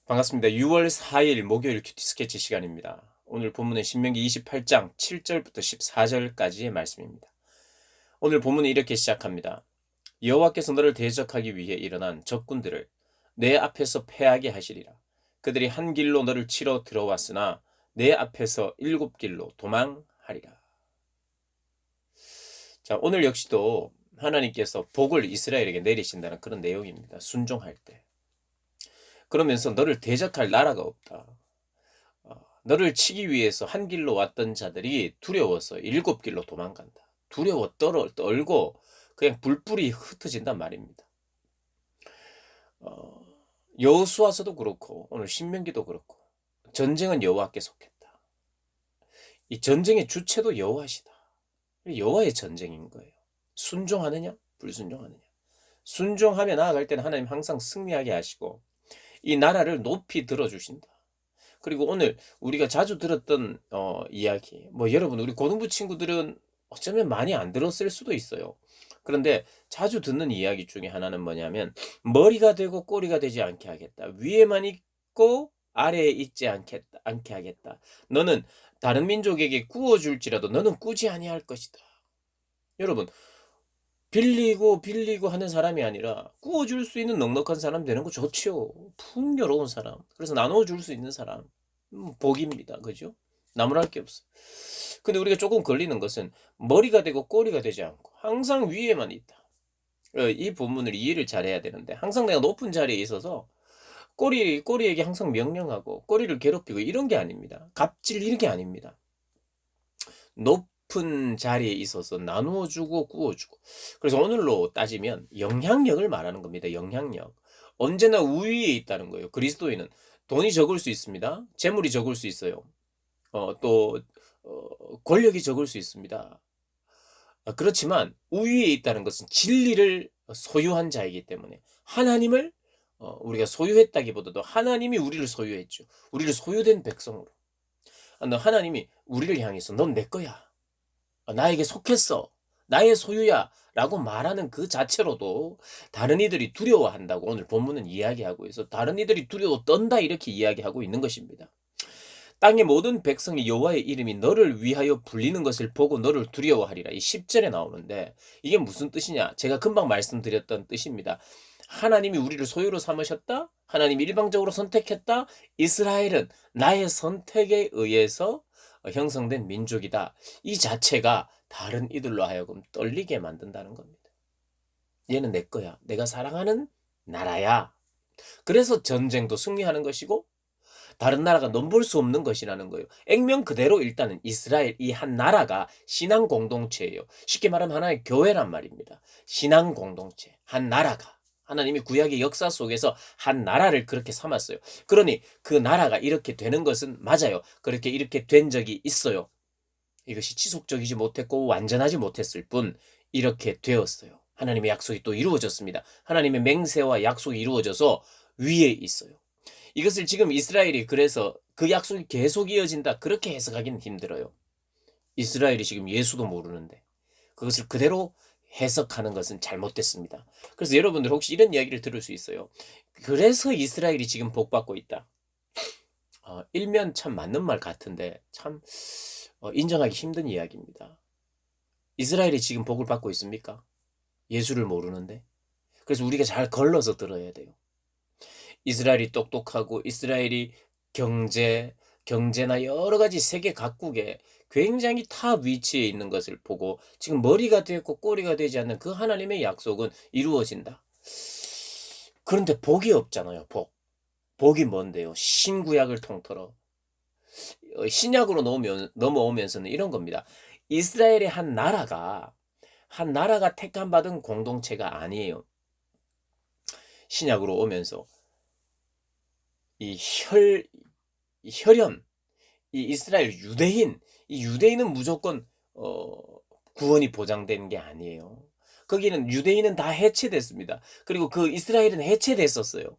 반갑습니다. 6월 4일 목요일 큐티 스케치 시간입니다. 오늘 본문은 신명기 28장 7절부터 14절까지의 말씀입니다. 오늘 본문은 이렇게 시작합니다. 여호와께서 너를 대적하기 위해 일어난 적군들을 내 앞에서 패하게 하시리라. 그들이 한 길로 너를 치러 들어왔으나 내 앞에서 7길로 도망하리라. 자, 오늘 역시도 하나님께서 복을 이스라엘에게 내리신다는 그런 내용입니다. 순종할 때. 그러면서 너를 대적할 나라가 없다. 너를 치기 위해서 한 길로 왔던 자들이 두려워서 7길로 도망간다. 두려워 떨고 그냥 불불이 흩어진단 말입니다. 여호수아서도 그렇고 오늘 신명기도 그렇고 전쟁은 여호와께 속했다. 이 전쟁의 주체도 여호와시다. 여호와의 전쟁인 거예요. 순종하느냐 불순종하느냐. 순종하며 나아갈 때는 하나님 항상 승리하게 하시고 이 나라를 높이 들어주신다. 그리고 오늘 우리가 자주 들었던 이야기, 여러분 우리 고등부 친구들은 어쩌면 많이 안 들었을 수도 있어요. 그런데 자주 듣는 이야기 중에 하나는 뭐냐면 머리가 되고 꼬리가 되지 않게 하겠다. 위에만 있고 아래에 있지 않게 하겠다. 너는 다른 민족에게 구워줄지라도 너는 꾸지 아니할 것이다. 여러분 빌리고 하는 사람이 아니라 구워줄 수 있는 넉넉한 사람 되는 거 좋지요. 풍요로운 사람. 그래서 나눠줄 수 있는 사람. 복입니다. 그죠? 나무랄 게 없어. 근데 우리가 조금 걸리는 것은 머리가 되고 꼬리가 되지 않고 항상 위에만 있다. 이 본문을 이해를 잘해야 되는데 항상 내가 높은 자리에 있어서 꼬리에게 항상 명령하고 꼬리를 괴롭히고 이런 게 아닙니다. 갑질 이런 게 아닙니다. 높은 자리에 있어서 나누어 주고 구워 주고. 그래서 오늘로 따지면 영향력을 말하는 겁니다. 영향력. 언제나 우위에 있다는 거예요. 그리스도인은 돈이 적을 수 있습니다. 재물이 적을 수 있어요. 또 권력이 적을 수 있습니다. 그렇지만 우위에 있다는 것은 진리를 소유한 자이기 때문에 하나님을 우리가 소유했다기보다도 하나님이 우리를 소유했죠. 우리를 소유된 백성으로. 하나님이 우리를 향해서 넌 내 거야. 나에게 속했어. 나의 소유야. 라고 말하는 그 자체로도 다른 이들이 두려워한다고 오늘 본문은 이야기하고 있어. 다른 이들이 두려워 떤다 이렇게 이야기하고 있는 것입니다. 땅의 모든 백성이 여호와의 이름이 너를 위하여 불리는 것을 보고 너를 두려워하리라. 이 10절에 나오는데 이게 무슨 뜻이냐? 제가 금방 말씀드렸던 뜻입니다. 하나님이 우리를 소유로 삼으셨다? 하나님이 일방적으로 선택했다? 이스라엘은 나의 선택에 의해서 형성된 민족이다. 이 자체가 다른 이들로 하여금 떨리게 만든다는 겁니다. 얘는 내 거야. 내가 사랑하는 나라야. 그래서 전쟁도 승리하는 것이고 다른 나라가 넘볼 수 없는 것이라는 거예요. 액면 그대로 일단은 이스라엘 이 한 나라가 신앙 공동체예요. 쉽게 말하면 하나의 교회란 말입니다. 신앙 공동체. 한 나라가. 하나님이 구약의 역사 속에서 한 나라를 그렇게 삼았어요. 그러니 그 나라가 이렇게 되는 것은 맞아요. 그렇게 이렇게 된 적이 있어요. 이것이 지속적이지 못했고 완전하지 못했을 뿐 이렇게 되었어요. 하나님의 약속이 또 이루어졌습니다. 하나님의 맹세와 약속이 이루어져서 위에 있어요. 이것을 지금 이스라엘이 그래서 그 약속이 계속 이어진다 그렇게 해석하기는 힘들어요. 이스라엘이 지금 예수도 모르는데 그것을 그대로 해석하는 것은 잘못됐습니다. 그래서 여러분들 혹시 이런 이야기를 들을 수 있어요. 그래서 이스라엘이 지금 복받고 있다. 일면 참 맞는 말 같은데 참 인정하기 힘든 이야기입니다. 이스라엘이 지금 복을 받고 있습니까? 예수를 모르는데. 그래서 우리가 잘 걸러서 들어야 돼요. 이스라엘이 똑똑하고 이스라엘이 경제나 여러 가지 세계 각국에 굉장히 탑 위치에 있는 것을 보고 지금 머리가 되고 꼬리가 되지 않는 그 하나님의 약속은 이루어진다. 그런데 복이 없잖아요. 복이 뭔데요? 신구약을 통틀어 신약으로 넘어오면서는 이런 겁니다. 이스라엘의 한 나라가 택함 받은 공동체가 아니에요. 신약으로 오면서 이 혈연, 이 이스라엘 이 유대인은 무조건 구원이 보장된 게 아니에요. 거기는 유대인은 다 해체됐습니다. 그리고 그 이스라엘은 해체됐었어요.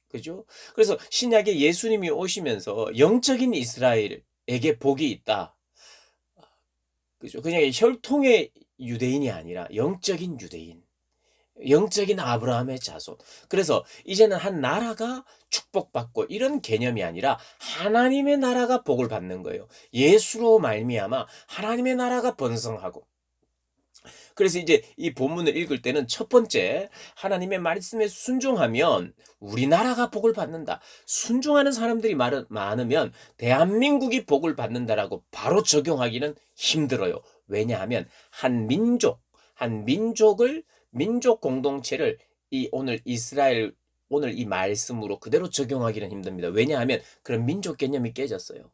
그죠? 그래서 신약에 예수님이 오시면서 영적인 이스라엘에게 복이 있다. 그죠? 그냥 혈통의 유대인이 아니라 영적인 유대인. 영적인 아브라함의 자손. 그래서 이제는 한 나라가 축복받고 이런 개념이 아니라 하나님의 나라가 복을 받는 거예요. 예수로 말미암아 하나님의 나라가 번성하고. 그래서 이제 이 본문을 읽을 때는 첫 번째, 하나님의 말씀에 순종하면 우리나라가 복을 받는다. 순종하는 사람들이 많으면 대한민국이 복을 받는다라고 바로 적용하기는 힘들어요. 왜냐하면 한 민족을, 민족 공동체를 오늘 이스라엘, 오늘 이 말씀으로 그대로 적용하기는 힘듭니다. 왜냐하면 그런 민족 개념이 깨졌어요.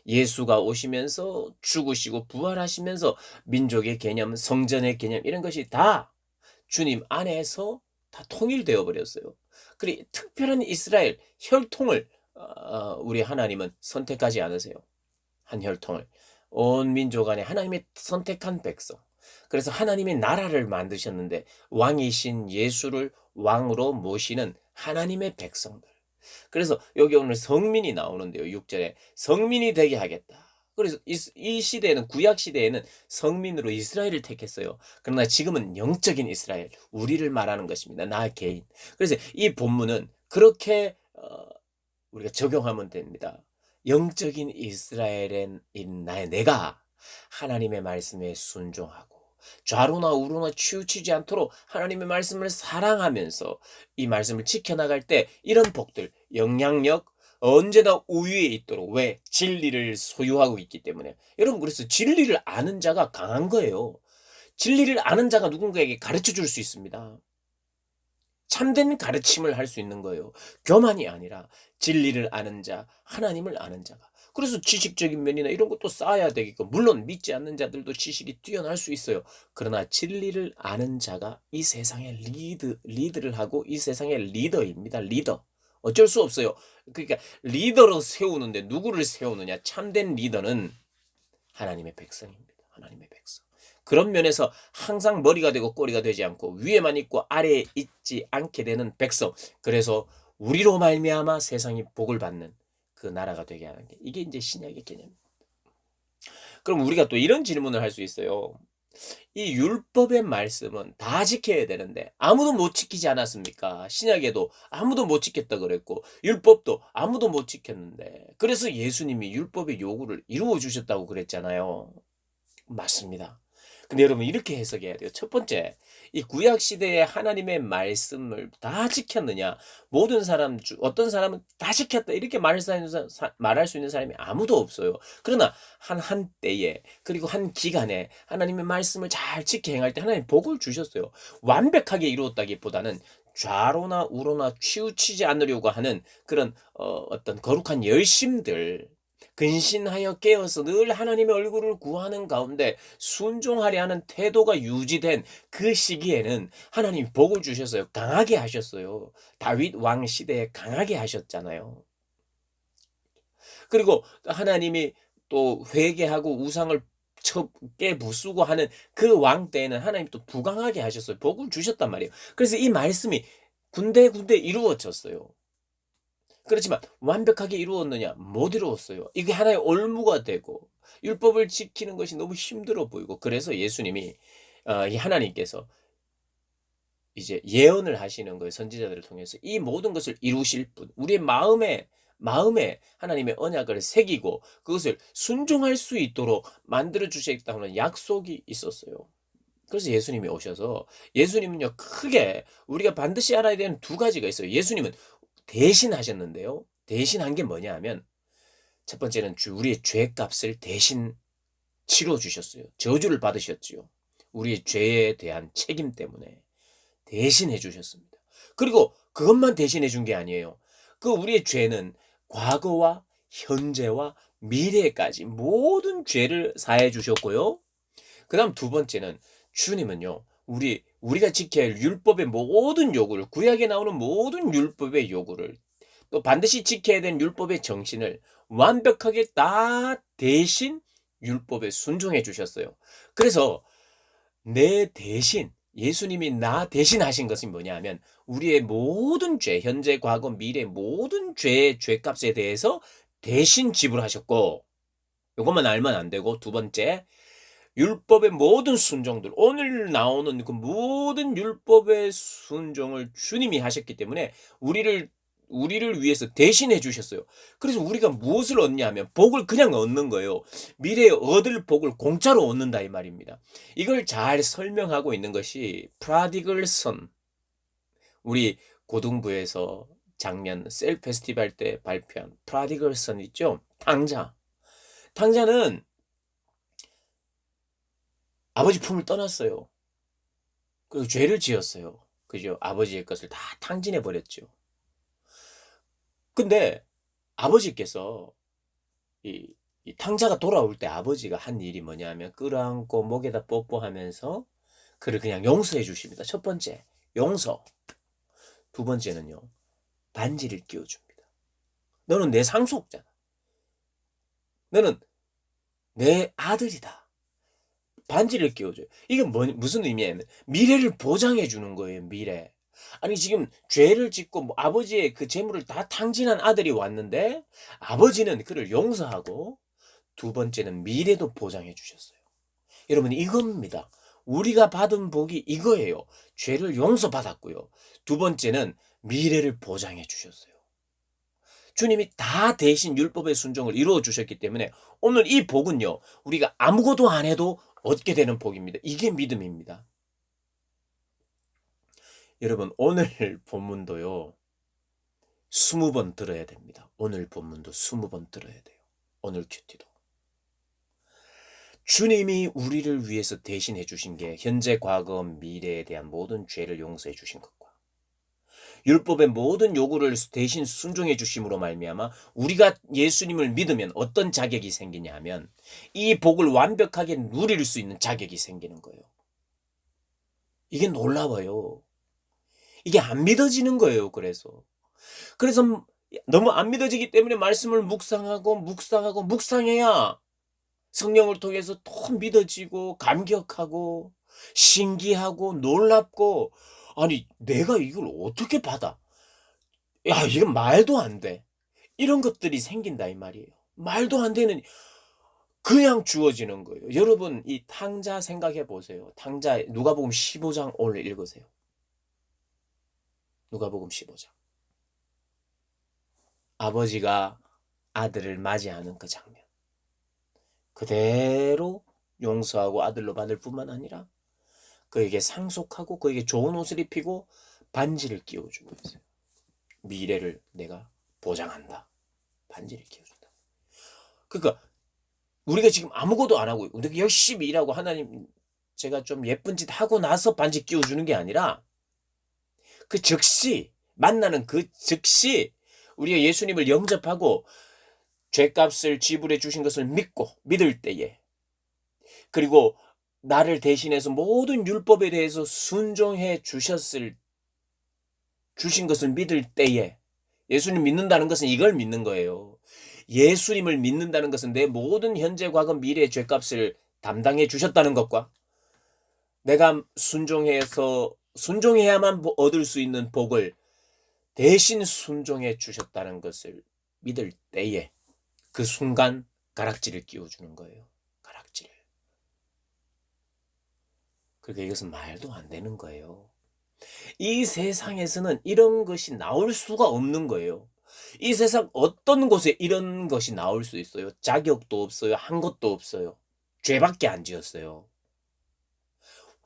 예수가 오시면서 죽으시고 부활하시면서 민족의 개념, 성전의 개념 이런 것이 다 주님 안에서 다 통일되어 버렸어요. 그리고 특별한 이스라엘 혈통을 우리 하나님은 선택하지 않으세요. 한 혈통을. 온 민족 안에 하나님의 선택한 백성. 그래서 하나님의 나라를 만드셨는데 왕이신 예수를 왕으로 모시는 하나님의 백성들. 그래서 여기 오늘 성민이 나오는데요. 6절에 성민이 되게 하겠다. 그래서 이 시대에는, 구약 시대에는 성민으로 이스라엘을 택했어요. 그러나 지금은 영적인 이스라엘, 우리를 말하는 것입니다. 나 개인. 그래서 이 본문은 그렇게 우리가 적용하면 됩니다. 영적인 이스라엘인 내가 하나님의 말씀에 순종하고 좌로나 우로나 치우치지 않도록 하나님의 말씀을 사랑하면서 이 말씀을 지켜나갈 때 이런 복들, 영향력, 언제나 우위에 있도록. 왜? 진리를 소유하고 있기 때문에. 여러분, 그래서 진리를 아는 자가 강한 거예요. 진리를 아는 자가 누군가에게 가르쳐 줄 수 있습니다. 참된 가르침을 할 수 있는 거예요. 교만이 아니라 진리를 아는 자, 하나님을 아는 자가. 그래서 지식적인 면이나 이런 것도 쌓아야 되겠고, 물론 믿지 않는 자들도 지식이 뛰어날 수 있어요. 그러나 진리를 아는 자가 이 세상의 리드를 하고 이 세상의 리더입니다. 리더. 어쩔 수 없어요. 그러니까 리더로 세우는데 누구를 세우느냐? 참된 리더는 하나님의 백성입니다. 하나님의 백성. 그런 면에서 항상 머리가 되고 꼬리가 되지 않고 위에만 있고 아래에 있지 않게 되는 백성. 그래서 우리로 말미암아 세상이 복을 받는 그 나라가 되게 하는 게, 이게 이제 신약의 개념입니다. 그럼 우리가 또 이런 질문을 할 수 있어요. 이 율법의 말씀은 다 지켜야 되는데 아무도 못 지키지 않았습니까? 신약에도 아무도 못 지켰다 그랬고 율법도 아무도 못 지켰는데, 그래서 예수님이 율법의 요구를 이루어 주셨다고 그랬잖아요. 맞습니다. 근데 여러분, 이렇게 해석해야 돼요. 첫 번째, 이 구약 시대에 하나님의 말씀을 다 지켰느냐? 모든 사람 어떤 사람은 다 지켰다 이렇게 말할 수 있는 사람이 아무도 없어요. 그러나 한때에, 그리고 한 기간에 하나님의 말씀을 잘 지켜 행할 때 하나님 복을 주셨어요. 완벽하게 이루었다기보다는 좌로나 우로나 치우치지 않으려고 하는 그런 어떤 거룩한 열심들, 근신하여 깨어서 늘 하나님의 얼굴을 구하는 가운데 순종하려 하는 태도가 유지된 그 시기에는 하나님이 복을 주셨어요. 강하게 하셨어요. 다윗 왕 시대에 강하게 하셨잖아요. 그리고 하나님이 또 회개하고 우상을 깨부수고 하는 그 왕 때에는 하나님 또 부강하게 하셨어요. 복을 주셨단 말이에요. 그래서 이 말씀이 군데군데 이루어졌어요. 그렇지만 완벽하게 이루었느냐? 못 이루었어요. 이게 하나의 올무가 되고 율법을 지키는 것이 너무 힘들어 보이고, 그래서 예수님이 이 하나님께서 이제 예언을 하시는 거예요. 선지자들을 통해서 이 모든 것을 이루실 분, 우리의 마음에 하나님의 언약을 새기고 그것을 순종할 수 있도록 만들어 주시겠다는 약속이 있었어요. 그래서 예수님이 오셔서, 예수님은요, 크게 우리가 반드시 알아야 되는 두 가지가 있어요. 예수님은 대신하셨는데요. 대신한 게 뭐냐 하면, 첫 번째는 우리의 죄값을 대신 치러 주셨어요. 저주를 받으셨지요. 우리의 죄에 대한 책임 때문에 대신해 주셨습니다. 그리고 그것만 대신해 준 게 아니에요. 그 우리의 죄는 과거와 현재와 미래까지 모든 죄를 사해 주셨고요. 그다음 두 번째는, 주님은요, 우리가 지켜야 할 율법의 모든 요구를, 구약에 나오는 모든 율법의 요구를, 또 반드시 지켜야 되는 율법의 정신을 완벽하게 다 대신 율법에 순종해 주셨어요. 그래서 내 대신, 예수님이 나 대신 하신 것이 뭐냐 하면, 우리의 모든 죄, 현재, 과거, 미래 모든 죄의 죄값에 대해서 대신 지불하셨고, 이것만 알면 안 되고, 두 번째, 율법의 모든 순종들, 오늘 나오는 그 모든 율법의 순종을 주님이 하셨기 때문에 우리를 위해서 대신해 주셨어요. 그래서 우리가 무엇을 얻냐 하면 복을 그냥 얻는 거예요. 미래에 얻을 복을 공짜로 얻는다 이 말입니다. 이걸 잘 설명하고 있는 것이 프라디글 선, 우리 고등부에서 작년 셀 페스티벌 때 발표한 프라디글 선 있죠? 탕자. 탕자는 아버지 품을 떠났어요. 그리고 죄를 지었어요. 그죠? 아버지의 것을 다 탕진해 버렸죠. 근데 아버지께서 이 탕자가 돌아올 때 아버지가 한 일이 뭐냐면 끌어안고 목에다 뽀뽀하면서 그를 그냥 용서해 주십니다. 첫 번째, 용서. 두 번째는요, 반지를 끼워줍니다. 너는 내 상속자다. 너는 내 아들이다. 반지를 끼워줘요. 이게 무슨 의미냐면 미래를 보장해 주는 거예요. 미래. 아니 지금 죄를 짓고 뭐 아버지의 그 재물을 다 탕진한 아들이 왔는데 아버지는 그를 용서하고 두 번째는 미래도 보장해 주셨어요. 여러분 이겁니다. 우리가 받은 복이 이거예요. 죄를 용서받았고요. 두 번째는 미래를 보장해 주셨어요. 주님이 다 대신 율법의 순종을 이루어 주셨기 때문에 오늘 이 복은요. 우리가 아무것도 안 해도 얻게 되는 복입니다. 이게 믿음입니다. 여러분 오늘 본문도요. 20번 들어야 됩니다. 오늘 본문도 20번 들어야 돼요. 오늘 큐티도. 주님이 우리를 위해서 대신해 주신 게 현재, 과거, 미래에 대한 모든 죄를 용서해 주신 것과 율법의 모든 요구를 대신 순종해 주심으로 말미암아 우리가 예수님을 믿으면 어떤 자격이 생기냐 하면 이 복을 완벽하게 누릴 수 있는 자격이 생기는 거예요. 이게 놀라워요. 이게 안 믿어지는 거예요. 그래서 너무 안 믿어지기 때문에 말씀을 묵상해야 성령을 통해서 더 믿어지고 감격하고 신기하고 놀랍고, 아니 내가 이걸 어떻게 받아? 야 이건 말도 안 돼. 이런 것들이 생긴다 이 말이에요. 말도 안 되는, 그냥 주어지는 거예요. 여러분 이 탕자 생각해 보세요. 탕자 누가복음 15장 오늘 읽으세요. 누가복음 15장. 아버지가 아들을 맞이하는 그 장면. 그대로 용서하고 아들로 받을 뿐만 아니라 그에게 상속하고 그에게 좋은 옷을 입히고 반지를 끼워주고 있어요. 미래를 내가 보장한다. 반지를 끼워준다. 그러니까 우리가 지금 아무것도 안 하고 우리가 열심히 일하고 하나님 제가 좀 예쁜 짓 하고 나서 반지 끼워주는 게 아니라 그 즉시 만나는 그 즉시 우리가 예수님을 영접하고 죄값을 지불해 주신 것을 믿을 때에, 그리고 나를 대신해서 모든 율법에 대해서 순종해 주신 것을 믿을 때에, 예수님 믿는다는 것은 이걸 믿는 거예요. 예수님을 믿는다는 것은 내 모든 현재, 과거, 미래의 죄값을 담당해 주셨다는 것과 내가 순종해야만 얻을 수 있는 복을 대신 순종해 주셨다는 것을 믿을 때에 그 순간 가락지를 끼워주는 거예요. 가락지를. 그러니까 이것은 말도 안 되는 거예요. 이 세상에서는 이런 것이 나올 수가 없는 거예요. 이 세상 어떤 곳에 이런 것이 나올 수 있어요? 자격도 없어요. 한 것도 없어요. 죄밖에 안 지었어요.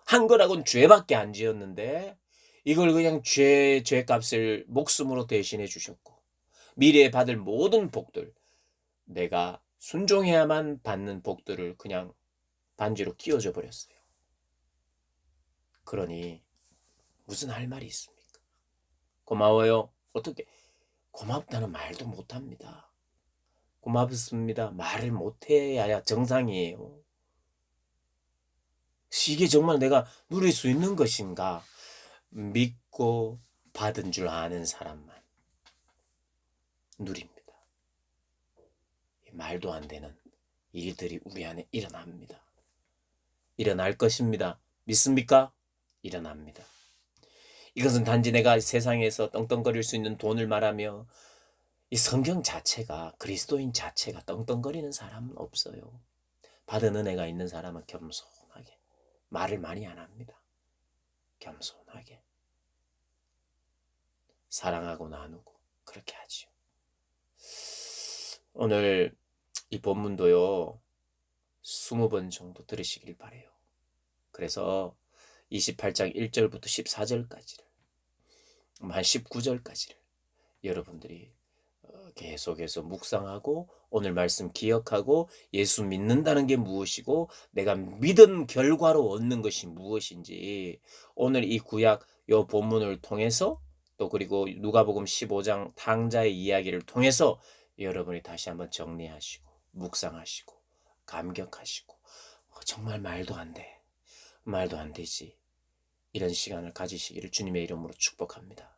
한 거라고는 죄밖에 안 지었는데 이걸 그냥 죄값을 목숨으로 대신해 주셨고 미래에 받을 모든 복들, 내가 순종해야만 받는 복들을 그냥 반지로 끼워줘 버렸어요. 그러니 무슨 할 말이 있습니까? 고마워요. 어떻게 고맙다는 말도 못합니다. 고맙습니다. 말을 못해야 정상이에요. 이게 정말 내가 누릴 수 있는 것인가? 믿고 받은 줄 아는 사람만 누립니다. 말도 안 되는 일들이 우리 안에 일어납니다. 일어날 것입니다. 믿습니까? 일어납니다. 이것은 단지 내가 세상에서 떵떵거릴 수 있는 돈을 말하며, 이 성경 자체가, 그리스도인 자체가 떵떵거리는 사람은 없어요. 받은 은혜가 있는 사람은 겸손하게 말을 많이 안 합니다. 겸손하게 사랑하고 나누고 그렇게 하지요. 오늘 이 본문도요 20번 정도 들으시길 바래요. 그래서 28장 1절부터 14절까지를 한 19절까지를 여러분들이 계속해서 묵상하고 오늘 말씀 기억하고 예수 믿는다는 게 무엇이고 내가 믿은 결과로 얻는 것이 무엇인지 오늘 이 구약 요 본문을 통해서 또 그리고 누가복음 15장 탕자의 이야기를 통해서 여러분이 다시 한번 정리하시고 묵상하시고 감격하시고 정말 말도 안 돼. 말도 안 되지. 이런 시간을 가지시기를 주님의 이름으로 축복합니다.